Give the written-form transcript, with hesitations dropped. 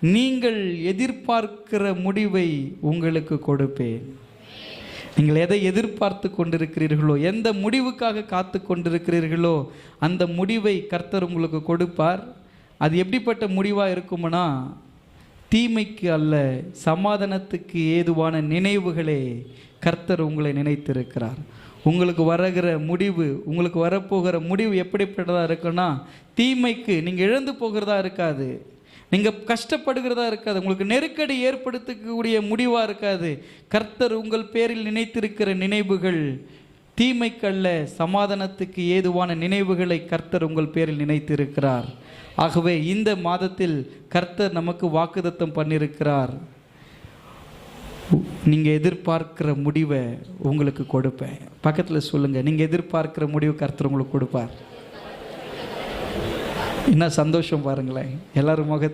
நீங்கள் எதிர்பார்க்கிற முடிவை உங்களுக்கு கொடுப்பேன். நீங்கள் எதை எதிர்பார்த்து கொண்டிருக்கிறீர்களோ, எந்த முடிவுக்காக காத்து கொண்டிருக்கிறீர்களோ, அந்த முடிவை கர்த்தர் உங்களுக்கு கொடுப்பார். அது எப்படிப்பட்ட முடிவாக இருக்கும்னா, தீமைக்கு அல்ல, சமாதானத்துக்கு ஏதுவான நினைவுகளே கர்த்தர் உங்களை நினைத்திருக்கிறார். உங்களுக்கு வருகிற முடிவு, உங்களுக்கு வரப்போகிற முடிவு எப்படிப்பட்டதாக இருக்குன்னா, தீமைக்கு நீங்கள் இழந்து போகிறதா இருக்காது, நீங்கள் கஷ்டப்படுகிறதா இருக்காது, உங்களுக்கு நெருக்கடி ஏற்படுத்தக்கூடிய முடிவாக இருக்காது. கர்த்தர் உங்கள் பேரில் நினைத்திருக்கிற நினைவுகள் தீமைக்கல்ல, சமாதானத்துக்கு ஏதுவான நினைவுகளை கர்த்தர் உங்கள் பேரில் நினைத்திருக்கிறார். ஆகவே இந்த மாதத்தில் கர்த்தர் நமக்கு வாக்குத்தத்தம் பண்ணியிருக்கிறார். நீங்கள் எதிர்பார்க்கிற முடிவை உங்களுக்கு கொடுப்பேன். பக்கத்தில் சொல்லுங்கள், நீங்கள் எதிர்பார்க்கிற முடிவு கர்த்தர் உங்களுக்கு கொடுப்பார். என்ன சந்தோஷம் பாருங்களேன், எல்லாரும் முகத்தை